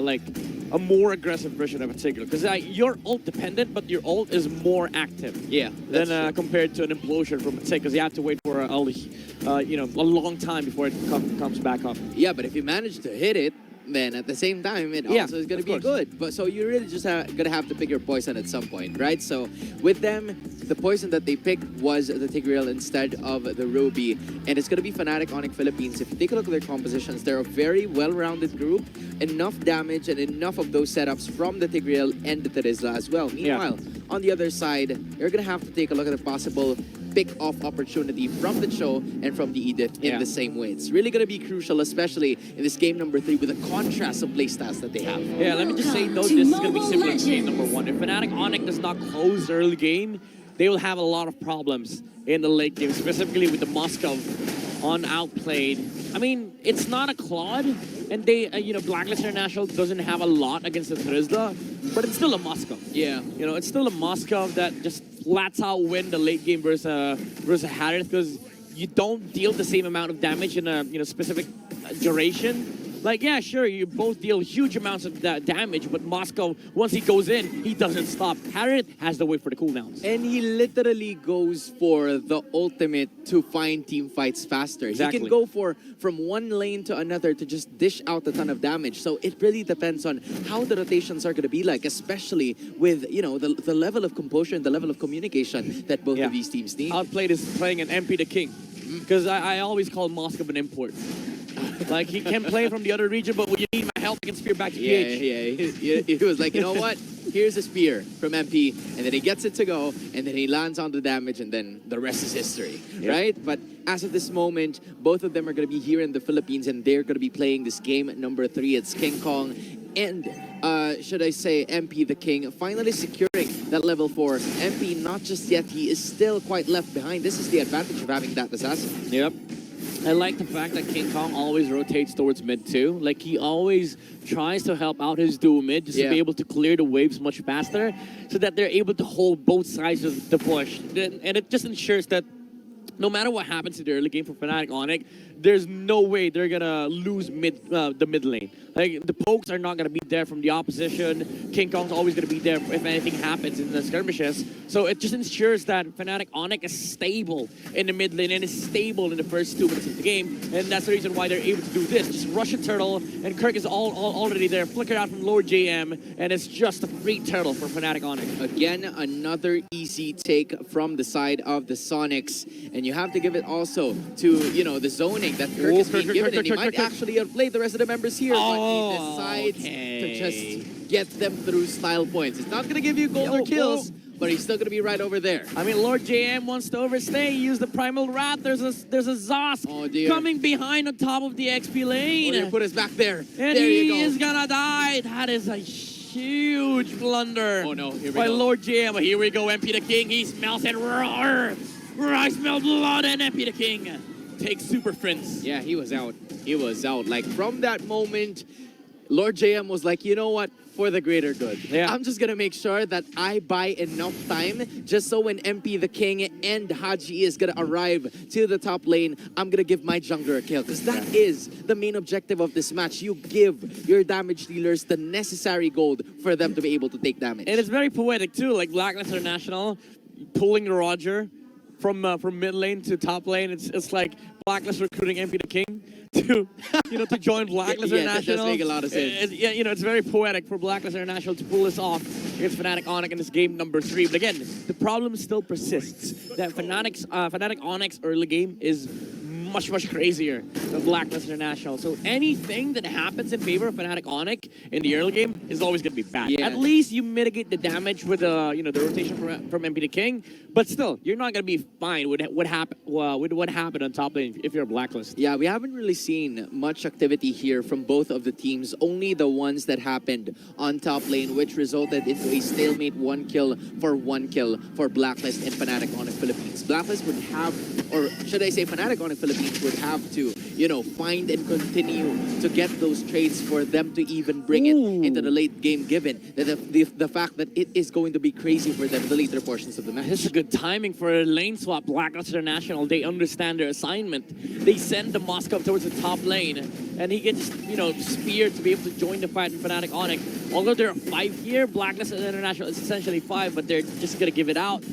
like a more aggressive version of a particular, because you're ult dependent, but your ult is more active. Yeah, than compared to an implosion from a tick, because you have to wait for a long time before it comes back up. Yeah, but if you manage to hit it, then at the same time, it also is going to be good. But so you're really just going to have to pick your poison at some point, right? So with them, the poison that they picked was the Tigreal instead of the Ruby. And it's going to be Fnatic Onic Philippines. If you take a look at their compositions, they're a very well-rounded group. Enough damage and enough of those setups from the Tigreal and the Terizla as well. Meanwhile, on the other side, you're going to have to take a look at the possible pick-off opportunity from the Cho and from the Edith in the same way. It's really going to be crucial, especially in this game number 3 with the contrast of playstyles that they have. Yeah, let me just say, though, this is going to be similar to game number 1. If Fnatic Onic does not close the early game, they will have a lot of problems in the late game, specifically with the Moscow on outplayed. I mean, it's not a Claude, and they, Blacklist International doesn't have a lot against the Terizla, but it's still a Moscow. Yeah. It's still a Moscow that just flats out win the late game versus Harith, because you don't deal the same amount of damage in a specific duration. Like, yeah, sure, you both deal huge amounts of damage, but Moscow, once he goes in, he doesn't stop. Harith has to wait for the cooldowns. And he literally goes for the ultimate to find team fights faster. Exactly. He can go from one lane to another to just dish out a ton of damage. So it really depends on how the rotations are going to be like, especially with, the level of composure and the level of communication that both of these teams need. Outplayed is playing an MP the King, because I always call Moscow an import. Like, he can play from the other region, but when you need my help, I can spear back to PH. Yeah. He was like, you know what? Here's a spear from MP, and then he gets it to go, and then he lands on the damage, and then the rest is history, right? But as of this moment, both of them are going to be here in the Philippines, and they're going to be playing this game number 3. It's King Kong and, should I say, MP the King, finally securing that level 4. MP, not just yet, he is still quite left behind. This is the advantage of having that assassin. Yep. I like the fact that King Kong always rotates towards mid too. Like, he always tries to help out his duo mid just to be able to clear the waves much faster, so that they're able to hold both sides of the push. And it just ensures that no matter what happens in the early game for Fnatic Onic, there's no way they're gonna lose the mid lane. Like, the pokes are not gonna be there from the opposition. King Kong's always gonna be there if anything happens in the skirmishes. So it just ensures that Fnatic Onic is stable in the mid lane and is stable in the first 2 minutes of the game. And that's the reason why they're able to do this. Just rush a turtle, and Kirk is already there. Flicker out from Lord JM, and it's just a free turtle for Fnatic Onic. Again, another easy take from the side of the Sonics. And you have to give it also to, the zoning that Kirk is being given, and he might actually outplay the rest of the members here, but he decides to just get them through style points. It's not going to give you gold or kills, but he's still going to be right over there. I mean, Lord JM wants to overstay. He used the Primal Wrath. There's a Zosk coming behind on top of the XP lane. Oh, put us back there. And there you go. He is going to die. That is a huge blunder. Oh, no. Here we by go. Lord JM. Here we go. MP the King. He smells it. Roar. I smell blood, and MP the King takes super friends. Yeah, he was out. He was out. Like, from that moment, Lord JM was like, you know what? For the greater good. Yeah. I'm just going to make sure that I buy enough time just so when MP the King and Haji is going to arrive to the top lane, I'm going to give my jungler a kill. Because that is the main objective of this match. You give your damage dealers the necessary gold for them to be able to take damage. And it's very poetic too. Like, Blacklist International pulling the Roger from mid lane to top lane. It's like Blacklist recruiting MP the King to join Blacklist International. That does make a lot of sense. It's very poetic for Blacklist International to pull this off against Fnatic Onic in this game number 3. But again, the problem still persists that Fnatic Onic's early game is much crazier than Blacklist International. So anything that happens in favor of Fnatic Onic in the early game is always going to be bad. Yeah. At least you mitigate the damage with the rotation from MP the King, but still you're not going to be fine with what happened on top lane if you're a Blacklist. Yeah, we haven't really seen much activity here from both of the teams. Only the ones that happened on top lane, which resulted into a stalemate 1 kill for Blacklist and Fnatic Onic Philippines. Blacklist would have, or should I say Fnatic Onic Philippines teams would have to, you know, find and continue to get those trades for them to even bring it into the late game, given that the fact that it is going to be crazy for them in the later portions of the match. This is good timing for a lane swap. Blacklist International, they understand their assignment. They send the Moskov towards the top lane, and he gets, you know, speared to be able to join the fight in Fnatic Onic. Although they're 5 here, Blacklist International is essentially 5, but they're just gonna give it out.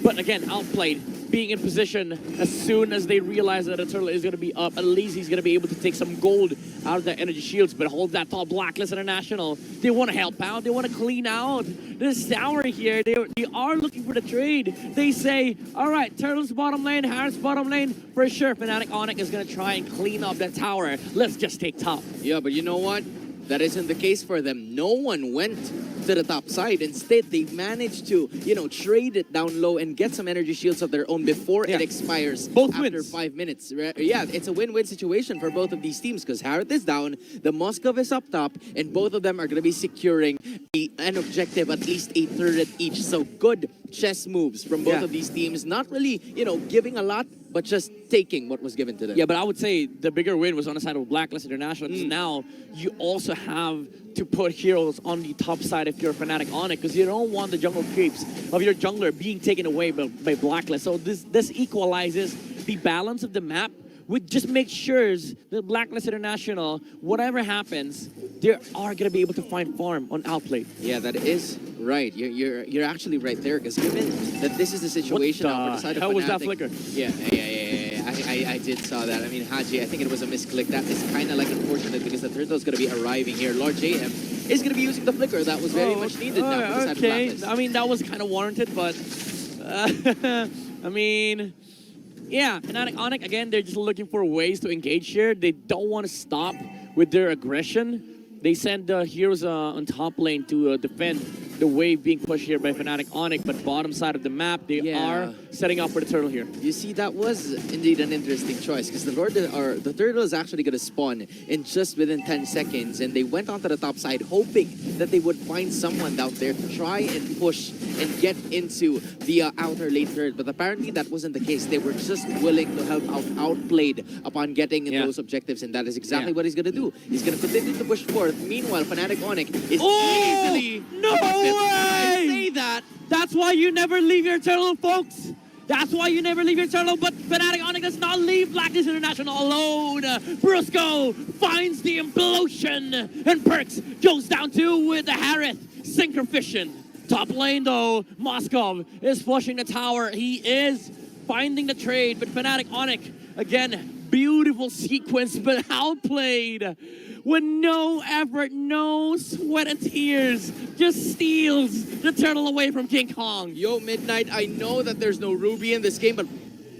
But again, outplayed, being in position as soon as they realize that a turtle is gonna be up. At least he's gonna be able to take some gold out of the energy shields, but hold that thought. Blacklist International, they want to help out, they want to clean out this tower here. They are looking for the trade. They say, all right, Turtle's bottom lane, Harris bottom lane, for sure. Fnatic Onic is gonna try and clean up that tower. Let's just take top. Yeah, but you know what? That isn't the case for them. No one went to the top side. Instead, they managed to, you know, trade it down low and get some energy shields of their own before it expires. Both after wins. 5 minutes. Yeah, it's a win-win situation for both of these teams because Harrod is down, the Moskov is up top, and both of them are going to be securing an objective, at least a turret each. So good chess moves from both of these teams. Not really, you know, giving a lot, but just taking what was given to them. Yeah, but I would say the bigger win was on the side of Blacklist International, because now you also have to put heroes on the top side if you're a Fnatic Onic, because you don't want the jungle creeps of your jungler being taken away by Blacklist. So this equalizes the balance of the map, which just makes sure that Blacklist International, whatever happens, they are going to be able to find farm on outplay. Yeah, that is right. You're actually right there, because given that this is the situation on the side of Fnatic. How was that flicker? Yeah. I did saw that. I mean, Haji, I think it was a misclick. That is kind of like unfortunate because the turtle's going to be arriving here. Lord JM is going to be using the flicker. That was very much needed now for the side of Blacklist. I mean, that was kind of warranted, but I mean, yeah, Fnatic Onic, again, they're just looking for ways to engage here. They don't want to stop with their aggression. They send the heroes on top lane to defend the wave being pushed here by Fnatic Onic, but bottom side of the map, they are setting up for the turtle here. You see, that was indeed an interesting choice, because the turtle is actually going to spawn in just within 10 seconds, and they went onto the top side hoping that they would find someone out there to try and push and get into the outer lane turret, but apparently that wasn't the case. They were just willing to help out, outplayed upon getting those objectives, and that is exactly what he's going to do. He's going to continue to push forth. Meanwhile, Fnatic Onic is easily... No way! I say that. That's why you never leave your turtle, folks. That's why you never leave your turtle, but Fnatic Onic does not leave Blacklist International alone. Brusco finds the implosion, and Perks goes down two with the Harith Synchrofition. Top lane though, Moskov is pushing the tower. He is finding the trade, but Fnatic Onic, again, beautiful sequence, but outplayed. With no effort, no sweat and tears, just steals the turtle away from King Kong. Yo, Midnight, I know that there's no Ruby in this game, but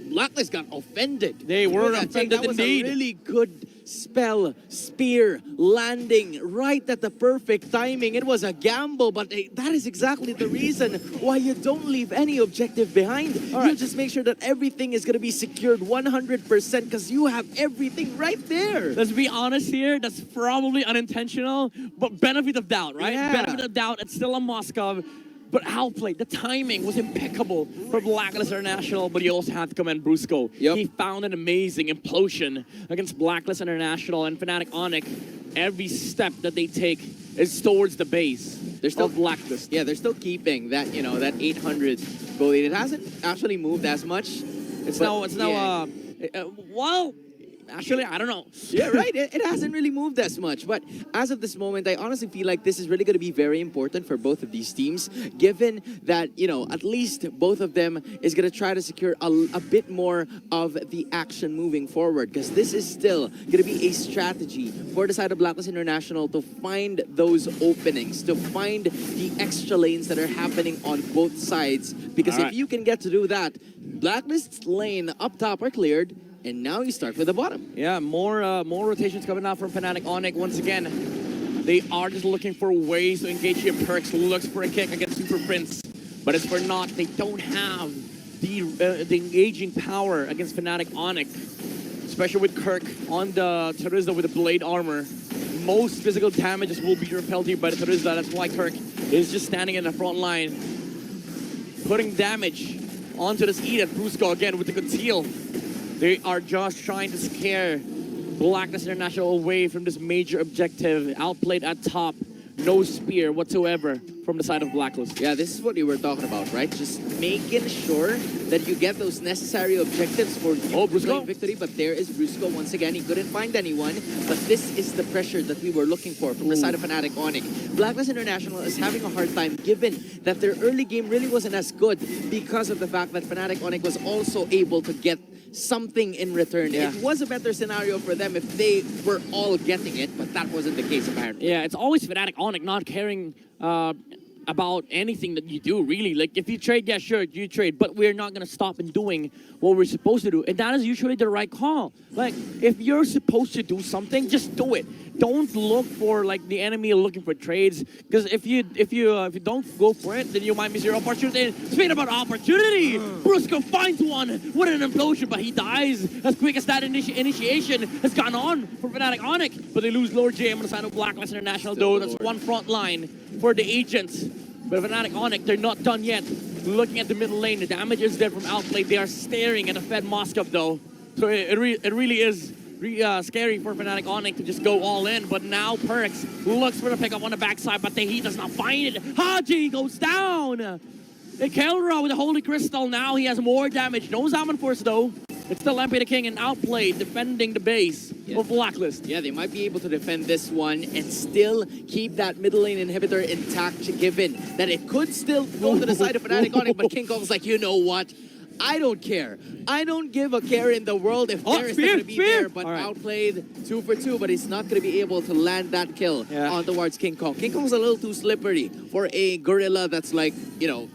Blacklist got offended. They were offended that was indeed. A really good spell, spear, landing right at the perfect timing. It was a gamble, but that is exactly the reason why you don't leave any objective behind. You just make sure that everything is going to be secured 100% because you have everything right there. Let's be honest here, that's probably unintentional, but benefit of doubt, right? Yeah. Benefit of doubt, it's still a Moskov. But outplayed, the timing was impeccable for Blacklist International, but you also have to commend Brusco. He found an amazing implosion against Blacklist International, and Fnatic Onic, every step that they take is towards the base. They're still Blacklist. Yeah, they're still keeping that, you know, that 800 goal lead. It hasn't actually moved as much. Well, actually, I don't know. Yeah, right. It hasn't really moved as much. But as of this moment, I honestly feel like this is really going to be very important for both of these teams, given that, you know, at least both of them is going to try to secure a bit more of the action moving forward, because this is still going to be a strategy for the side of Blacklist International to find those openings, to find the extra lanes that are happening on both sides. Because if you can get to do that, Blacklist's lane up top are cleared, and now you start with the bottom. Yeah, more rotations coming out from Fnatic Onic. Once again, they are just looking for ways to engage here. Perks looks for a kick against Super Prince, but as for not, they don't have the engaging power against Fnatic Onic, especially with Kirk on the Terizla with the blade armor. Most physical damages will be repelled here by the Terizla. That's why Kirk is just standing in the front line, putting damage onto this Edith. Brusco again with the conceal. They are just trying to scare Blacklist International away from this major objective. Outplayed at top. No spear whatsoever from the side of Blacklist. Yeah, this is what you were talking about, right? Just making sure that you get those necessary objectives for you to claim victory. But there is Brusco once again. He couldn't find anyone. But this is the pressure that we were looking for from the side of Fnatic Onic. Blacklist International is having a hard time given that their early game really wasn't as good because of the fact that Fnatic Onic was also able to get something in return. Yeah. It was a better scenario for them if they were all getting it, but that wasn't the case apparently. Yeah, it's always Fnatic Onic not caring about anything that you do, really. Like, if you trade, yeah, sure, you trade, but we're not going to stop in doing what we're supposed to do. And that is usually the right call. Like, if you're supposed to do something, just do it. Don't look for, like, the enemy looking for trades. Because if you don't go for it, then you might miss your opportunity. Speaking about opportunity, Brusco finds one. What an implosion, but he dies as quick as that initiation has gone on for Fnatic Onic. But they lose Lord J on the side of Blacklist International, though. That's one front line for the agents. But Fnatic Onic, they're not done yet. Looking at the middle lane, the damage is there from Outplay. They are staring at the Fed Moskov, though. So it really is scary for Fnatic Onic to just go all in. But now Perks looks for the pickup on the backside, but he does not find it. Haji goes down. Kelra with the Holy Crystal. Now he has more damage. No Zaman Force, though. It's still MP the King and Outplay defending the base of Blacklist. Yeah, they might be able to defend this one and still keep that middle lane inhibitor intact, given that it could still go to the side of Fnatic Onic, but King Kong's like, you know what? I don't care. I don't give a care in the world if there is going to be there, but Outplayed 2 for 2, but he's not going to be able to land that kill on towards King Kong. King Kong's a little too slippery for a gorilla that's like,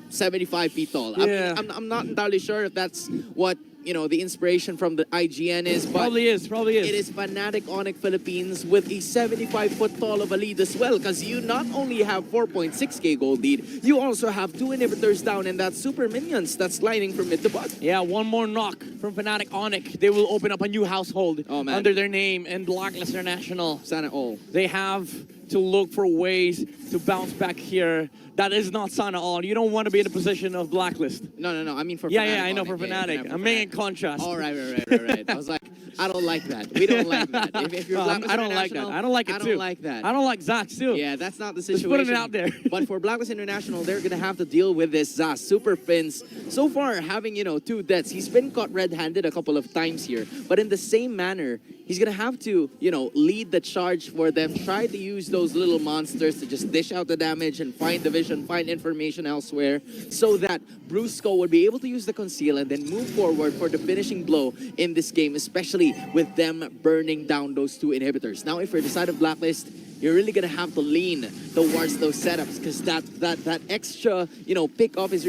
75 feet tall. Yeah. I'm not entirely sure if that's what the inspiration from the IGN is, but probably is. It is Fnatic Onic Philippines with a 75-foot tall of a lead as well, because you not only have 4.6k gold lead, you also have 2 inhibitors down, and that's super minions that's lining from mid to bot. Yeah, one more knock from Fnatic Onic. They will open up a new household under their name in Blacklist International. Sana all. They have to look for ways to bounce back here. That is not Sana all. You don't want to be in the position of Blacklist. No. I mean for Fnatic. Yeah, I know for Fnatic. I'm making contrast. Oh, right. I was like, I don't like that. We don't like that. If you're Blacklist I don't like that. I don't like it too. I don't like that. I don't like Zax too. Yeah, that's not the situation. Just putting it out there. But for Blacklist International, they're going to have to deal with this Zaz. Super Fins, so far having, 2 deaths. He's been caught red-handed a couple of times here. But in the same manner, he's going to have to, lead the charge for them. Try to use those little monsters to just dish out the damage and find the vision, find information elsewhere, so that Brusco would be able to use the conceal and then move forward for the finishing blow in this game, especially with them burning down those 2 inhibitors. Now, if you're the side of Blacklist, you're really gonna have to lean towards those setups, because that extra, pick-off is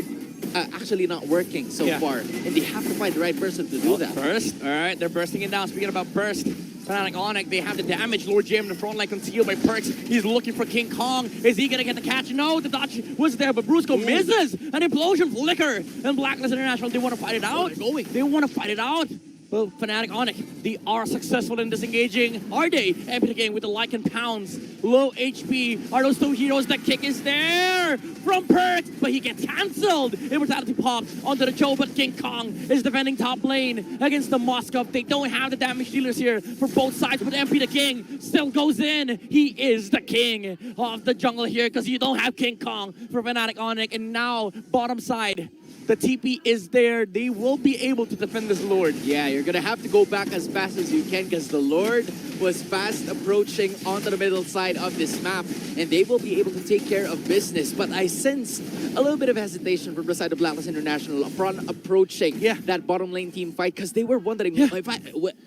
actually not working so far, and they have to find the right person to do that. Burst, all right, they're bursting it down. Speaking about burst, Fnatic Onic, they have the damage. Lord Jam in the front line concealed by Perks. He's looking for King Kong. Is he gonna get the catch? No, the dodge was there, but Brusco misses. An implosion flicker, and Blacklist International, they want to fight it out. They want to fight it out. Well, Fnatic Onic, they are successful in disengaging. Are they? Epic game with the Lycan Pounds. Low HP. Are those 2 heroes? The kick is there from Perks, but he gets cancelled. Immortality popped onto the Joe, but King Kong is defending top lane against the Moskov. They don't have the damage dealers here for both sides, but MP the King still goes in. He is the king of the jungle here, because you don't have King Kong for Fnatic Onic. And now, bottom side, the TP is there. They will be able to defend this Lord. Yeah, you're going to have to go back as fast as you can, because the Lord was fast approaching onto the middle side of this map, and they will be able to take care of business. But I sense a little bit of hesitation from the side of Blacklist International upon approaching that bottom lane team fight, because they were wondering,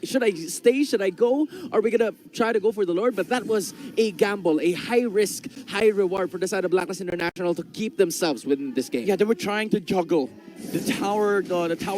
should I stay? Should I go? Are we going to try to go for the Lord? But that was a gamble, a high risk, high reward for the side of Blacklist International to keep themselves within this game. Yeah, they were trying to juggle the tower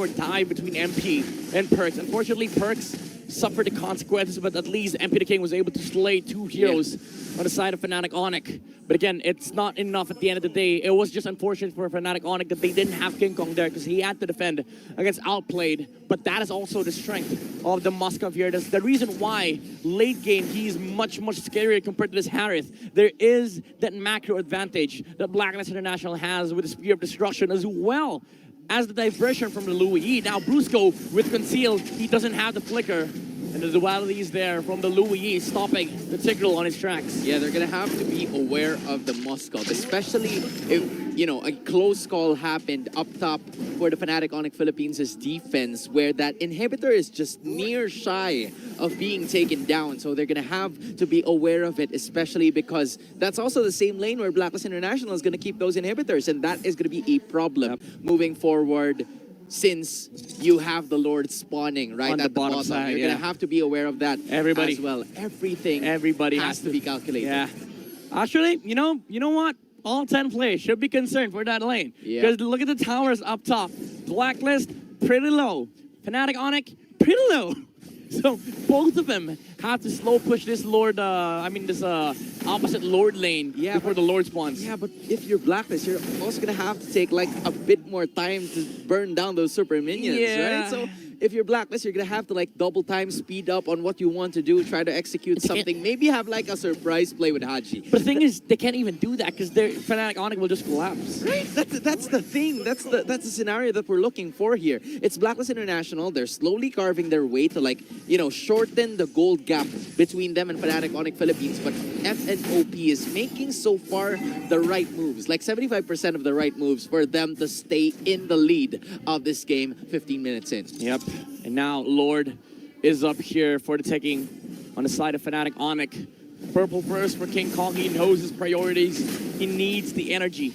dive between MP and Perks. Unfortunately, Perks suffered the consequences, but at least MP the King was able to slay 2 heroes on the side of Fnatic Onic. But again, it's not enough at the end of the day. It was just unfortunate for Fnatic Onic that they didn't have King Kong there, because he had to defend against Outplayed. But that is also the strength of the Moskov here. That's the reason why late game he's much scarier compared to this Harith. There is that macro advantage that Blacklist International has with the Spear of Destruction as well. as the diversion from the Louis. Now Brusco with Conceal, he doesn't have the flicker. And the duality is there from the Louis, stopping the Tigreal on his tracks. Yeah, they're gonna have to be aware of the Muscov, especially if, you know, a close call happened up top for the Fnatic Onic Philippines' defense, where that inhibitor is just near shy of being taken down. So they're gonna have to be aware of it, especially because that's also the same lane where Blacklist International is gonna keep those inhibitors, and that is gonna be a problem moving forward. Since you have the Lord spawning right on at the bottom side, you're gonna have to be aware of that as well. Everybody has to be calculated. Yeah. Actually, you know what? All 10 players should be concerned for that lane. Because look at the towers up top. Blacklist, pretty low. Fnatic Onic, pretty low. So both of them have to slow push this Lord, this opposite Lord lane before the Lord spawns. Yeah, but if you're Blacklist, you're also gonna have to take like a bit more time to burn down those super minions, right? So if you're Blacklist, you're gonna have to like double time, speed up on what you want to do, try to execute something. Maybe have like a surprise play with Haji. But the thing is, they can't even do that because their Fnatic Onic will just collapse. Right, that's the thing. That's the scenario that we're looking for here. It's Blacklist International. They're slowly carving their way to like, you know, shorten the gold gap between them and Fnatic Onic Philippines. But FNOP is making so far the right moves, like 75% of the right moves for them to stay in the lead of this game 15 minutes in. Yep. And now Lord is up here for the taking on the side of Fnatic Onic. Purple first for King Kong. He knows his priorities. He needs the energy.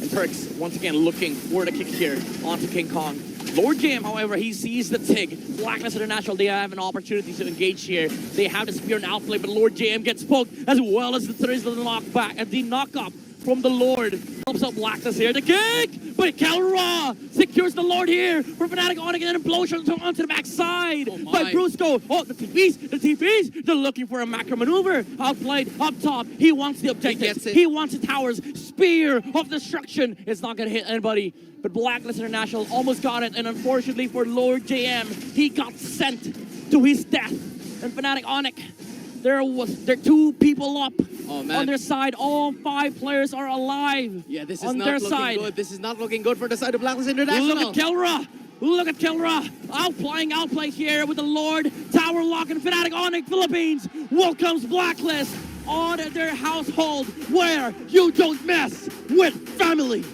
And Perks once again looking for the kick here onto King Kong. Lord Jam, however, he sees the Tig. Blacklist International, they have an opportunity to engage here. They have the spear and outplay, but Lord Jam gets poked as well as there is the knockback and the knock-up from the Lord. Helps out Blacklist here. The kick! But Kelra secures the Lord here for Fnatic Onic and an implosion onto the backside by Brusco. Oh, the TPs, they're looking for a macro maneuver. Outplayed up top. He wants the objective. He wants the towers. Spear of destruction. It's not going to hit anybody. But Blacklist International almost got it. And unfortunately for Lord JM, he got sent to his death. And Fnatic Onic, they're 2 people up. On their side. All 5 players are alive. Yeah, this is on not their looking side. good. This is not looking good for the side of Blacklist International. Look at Kelra. Look at Kelra. Outplay here with the Lord. Tower lock and Fnatic Onic Philippines welcomes Blacklist on their household where you don't mess with family.